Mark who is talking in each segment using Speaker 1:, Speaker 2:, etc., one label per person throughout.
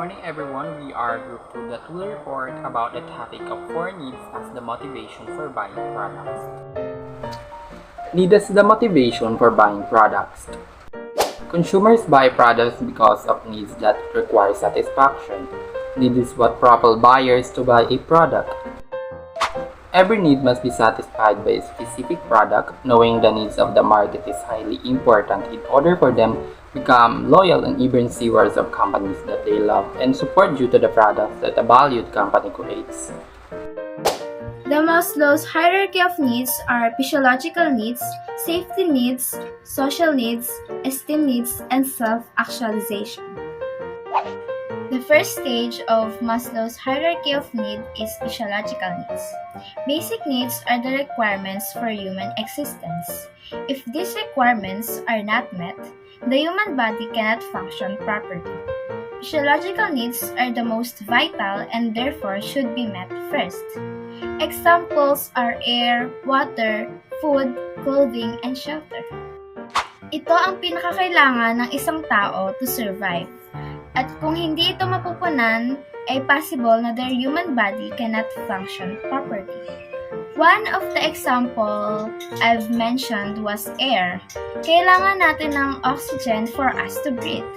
Speaker 1: morning, everyone. We are Group 2 that will report about the topic of four needs as the motivation for buying products. Need is the motivation for buying products. Consumers buy products because of needs that require satisfaction. Need is what propels buyers to buy a product. Every need must be satisfied by a specific product. Knowing the needs of the market is highly important in order for them to become loyal and even stewards of companies that they love and support due to the products that a valued company creates.
Speaker 2: The Maslow's hierarchy of needs are physiological needs, safety needs, social needs, esteem needs, and self-actualization. The first stage of Maslow's hierarchy of need is physiological needs. Basic needs are the requirements for human existence. If these requirements are not met, the human body cannot function properly. Physiological needs are the most vital and therefore should be met first. Examples are air, water, food, clothing, and shelter. Ito ang pinakakailangan ng isang tao to survive. At kung hindi ito mapupunan, ay possible na their human body cannot function properly. One of the example I've mentioned was air. Kailangan natin ng oxygen for us to breathe.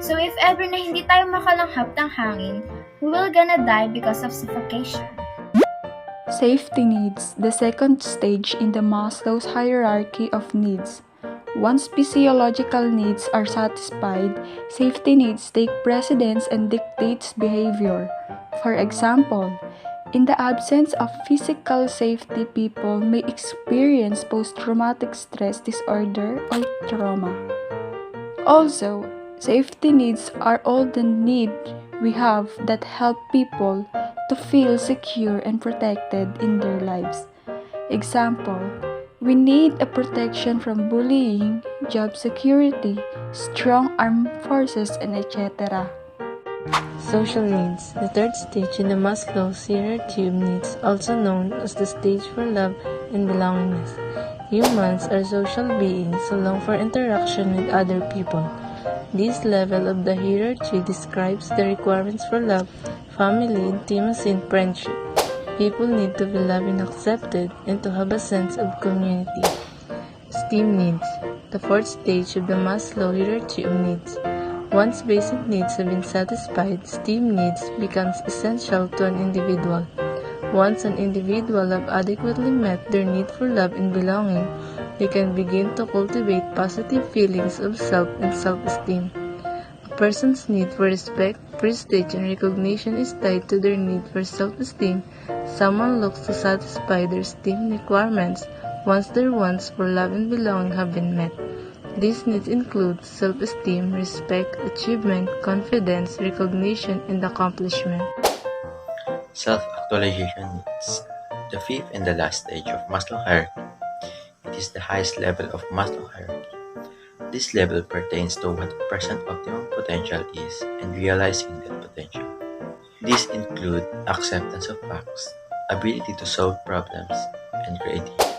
Speaker 2: So if ever na hindi tayo makalanghap ng hangin, we will gonna die because of suffocation.
Speaker 3: Safety needs, the second stage in the Maslow's hierarchy of needs. Once physiological needs are satisfied, safety needs take precedence and dictates behavior. For example, in the absence of physical safety, people may experience post-traumatic stress disorder or trauma. Also, safety needs are all the need we have that help people to feel secure and protected in their lives. Example, we need a protection from bullying, job security, strong armed forces, and etc.
Speaker 4: Social needs, the third stage in the Maslow's hierarchy of needs, also known as the stage for love and belongingness. Humans are social beings who long for interaction with other people. This level of the hierarchy describes the requirements for love, family, intimacy, and friendship. People need to be loved and accepted and to have a sense of community. Esteem needs, the fourth stage of the Maslow hierarchy of needs. Once basic needs have been satisfied, esteem needs becomes essential to an individual. Once an individual have adequately met their need for love and belonging, they can begin to cultivate positive feelings of self and self-esteem. A person's need for respect, prestige, and recognition is tied to their need for self-esteem. Someone looks to satisfy their esteem requirements once their wants for love and belonging have been met. These needs include self-esteem, respect, achievement, confidence, recognition, and accomplishment.
Speaker 5: Self-actualization needs, the fifth and the last stage of Maslow hierarchy. It is the highest level of Maslow hierarchy. This level pertains to what a person's optimum potential is and realizing that potential. These include acceptance of facts, ability to solve problems, and creativity.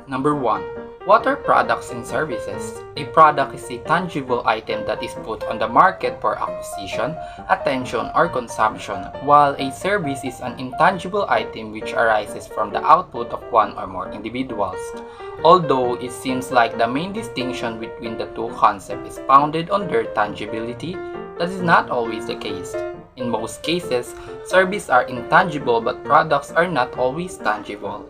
Speaker 1: Number 1. Water products and services. A product is a tangible item that is put on the market for acquisition, attention, or consumption, while a service is an intangible item which arises from the output of one or more individuals. Although it seems like the main distinction between the two concepts is founded on their tangibility, that is not always the case. In most cases, services are intangible but products are not always tangible.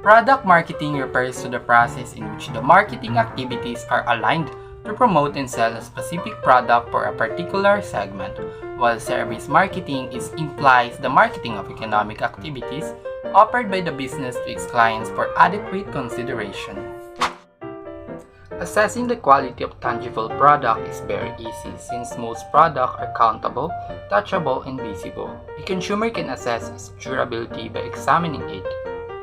Speaker 1: Product marketing refers to the process in which the marketing activities are aligned to promote and sell a specific product for a particular segment, while service marketing implies the marketing of economic activities offered by the business to its clients for adequate consideration. Assessing the quality of tangible product is very easy since most products are countable, touchable, and visible. A consumer can assess its durability by examining it.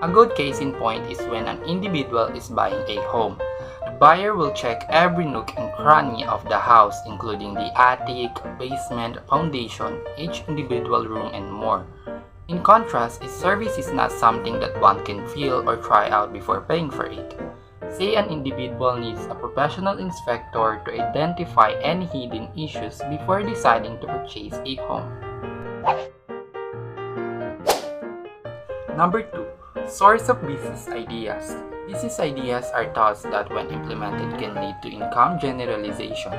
Speaker 1: A good case in point is when an individual is buying a home. The buyer will check every nook and cranny of the house, including the attic, basement, foundation, each individual room, and more. In contrast, a service is not something that one can feel or try out before paying for it. Say an individual needs a professional inspector to identify any hidden issues before deciding to purchase a home. Number 2. Source of business ideas. Business ideas are thoughts that when implemented can lead to income generalization.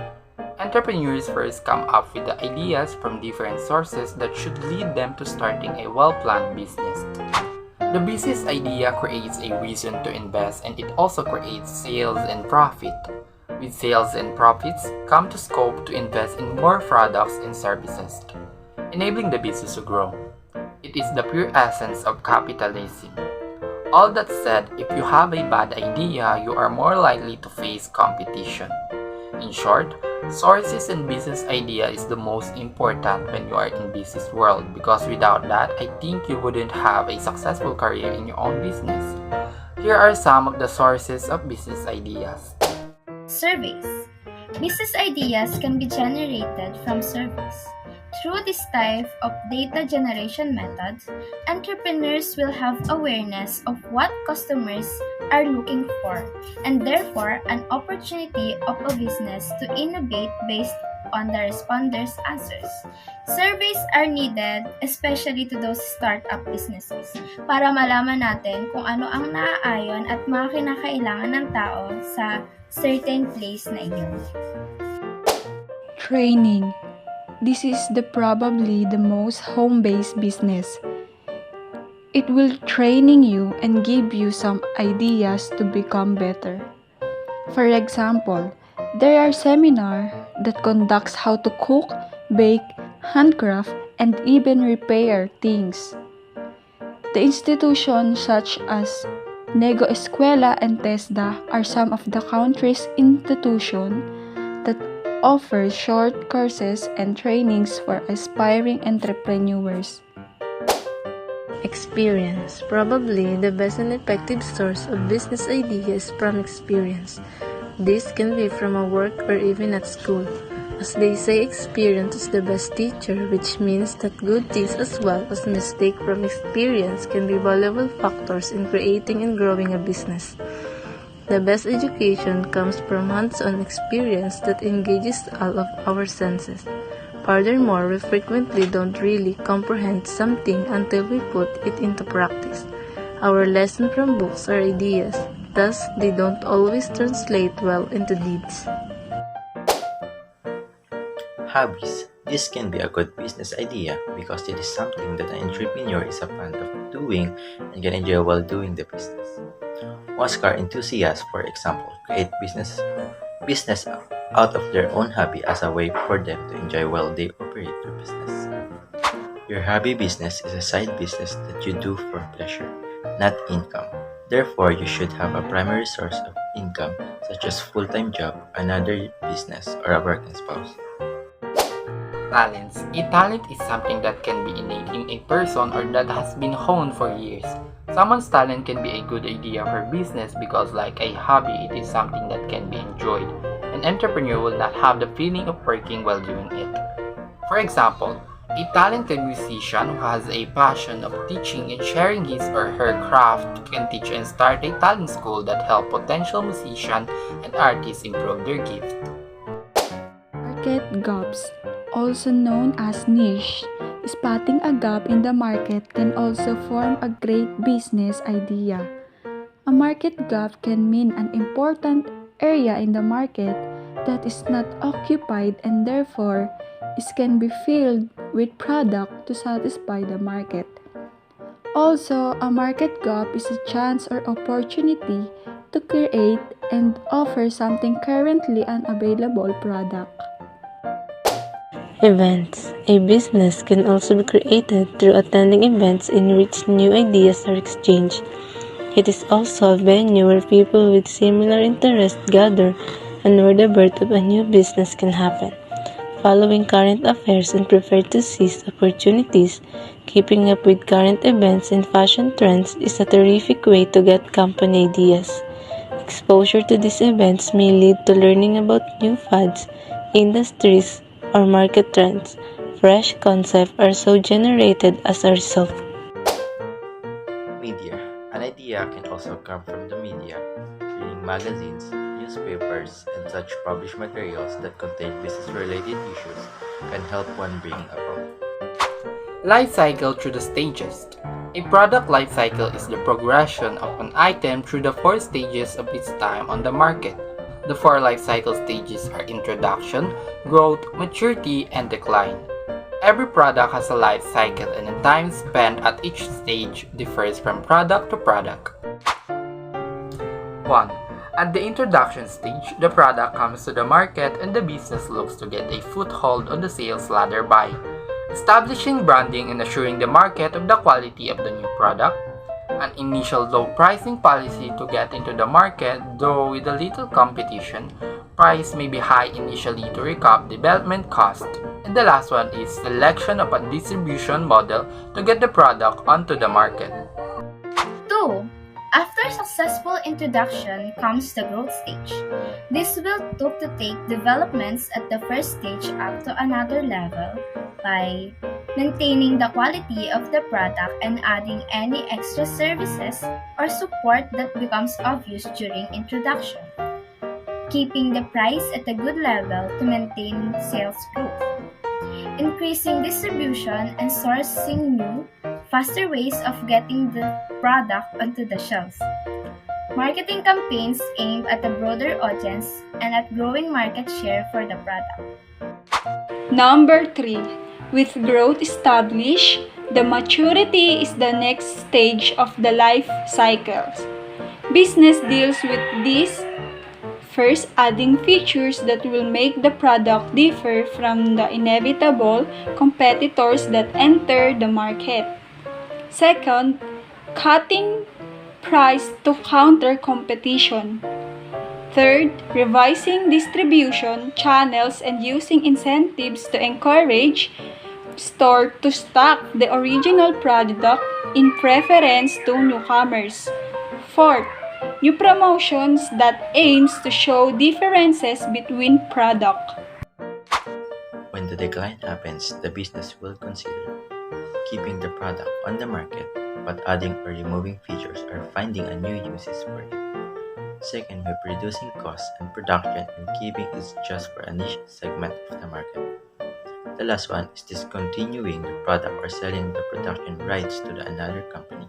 Speaker 1: Entrepreneurs first come up with the ideas from different sources that should lead them to starting a well-planned business. The business idea creates a reason to invest, and it also creates sales and profit. With sales and profits come to scope to invest in more products and services, enabling the business to grow. It is the pure essence of capitalism. All that said, if you have a bad idea, you are more likely to face competition. In short, sources and business idea is the most important when you are in business world, because without that, I think you wouldn't have a successful career in your own business. Here are some of the sources of business ideas.
Speaker 2: Surveys. Business ideas can be generated from surveys. Through this type of data generation method, entrepreneurs will have awareness of what customers are looking for, and therefore an opportunity of a business to innovate based on the responders' answers. Surveys are needed, especially to those startup businesses, para malaman natin kung ano ang naaayon at mga kinakailangan ng tao sa certain place na iyon.
Speaker 3: Training. This is probably the most home-based business. It will training you and give you some ideas to become better. For example, there are seminars that conducts how to cook, bake, handcraft, and even repair things. The institutions such as Nego Escuela and TESDA are some of the country's institutions that offers short courses and trainings for aspiring entrepreneurs.
Speaker 4: Experience. Probably the best and effective source of business ideas from experience. This can be from a work or even at school. As they say, experience is the best teacher, which means that good things as well as mistakes from experience can be valuable factors in creating and growing a business. The best education comes from hands-on experience that engages all of our senses. Furthermore, we frequently don't really comprehend something until we put it into practice. Our lessons from books are ideas, thus they don't always translate well into deeds.
Speaker 5: Hobbies. This can be a good business idea because it is something that an entrepreneur is a fan of doing and can enjoy while doing the business. Most car enthusiasts, for example, create business out of their own hobby as a way for them to enjoy while they operate their business. Your hobby business is a side business that you do for pleasure, not income. Therefore, you should have a primary source of income such as full-time job, another business, or a working spouse.
Speaker 1: Talents. A talent is something that can be innate in a person or that has been honed for years. Someone's talent can be a good idea for business because, like a hobby, it is something that can be enjoyed. An entrepreneur will not have the feeling of working while doing it. For example, a talented musician who has a passion of teaching and sharing his or her craft can teach and start a talent school that help potential musicians and artists improve their gift.
Speaker 3: Market gaps, also known as niche. Spotting a gap in the market can also form a great business idea. A market gap can mean an important area in the market that is not occupied and therefore it can be filled with product to satisfy the market. Also, a market gap is a chance or opportunity to create and offer something currently unavailable product.
Speaker 4: Events. A business can also be created through attending events in which new ideas are exchanged. It is also a venue where people with similar interests gather and where the birth of a new business can happen. Following current affairs and prefer to seize opportunities, keeping up with current events and fashion trends is a terrific way to get company ideas. Exposure to these events may lead to learning about new fads, industries, or market trends. Fresh concepts are so generated as a result.
Speaker 5: Media. An idea can also come from the media. reading magazines, newspapers, and such published materials that contain business-related issues can help one bring about.
Speaker 1: Life cycle through the stages. A product life cycle is the progression of an item through the four stages of its time on the market. The four life cycle stages are introduction, growth, maturity, and decline. Every product has a life cycle and the time spent at each stage differs from product to product. 1. At the introduction stage, the product comes to the market and the business looks to get a foothold on the sales ladder by establishing branding and assuring the market of the quality of the new product, an initial low pricing policy to get into the market, though with a little competition, price may be high initially to recoup development cost, and the last one is selection of a distribution model to get the product onto the market.
Speaker 2: 2. After successful introduction comes the growth stage. This will look to take developments at the first stage up to another level by maintaining the quality of the product and adding any extra services or support that becomes obvious during introduction. Keeping the price at a good level to maintain sales growth. Increasing distribution and sourcing new, faster ways of getting the product onto the shelves. Marketing campaigns aimed at a broader audience and at growing market share for the product.
Speaker 3: Number 3. With growth established, the maturity is the next stage of the life cycles. Business deals with this, first adding features that will make the product differ from the inevitable competitors that enter the market. Second, cutting price to counter competition. Third, revising distribution channels and using incentives to encourage store to stock the original product in preference to newcomers. Fourth, new promotions that aims to show differences between product.
Speaker 5: When the decline happens, the business will consider keeping the product on the market, but adding or removing features or finding a new uses for it. Second, by reducing costs and production and keeping it just for a niche segment of the market. The last one is discontinuing the product or selling the production rights to another company.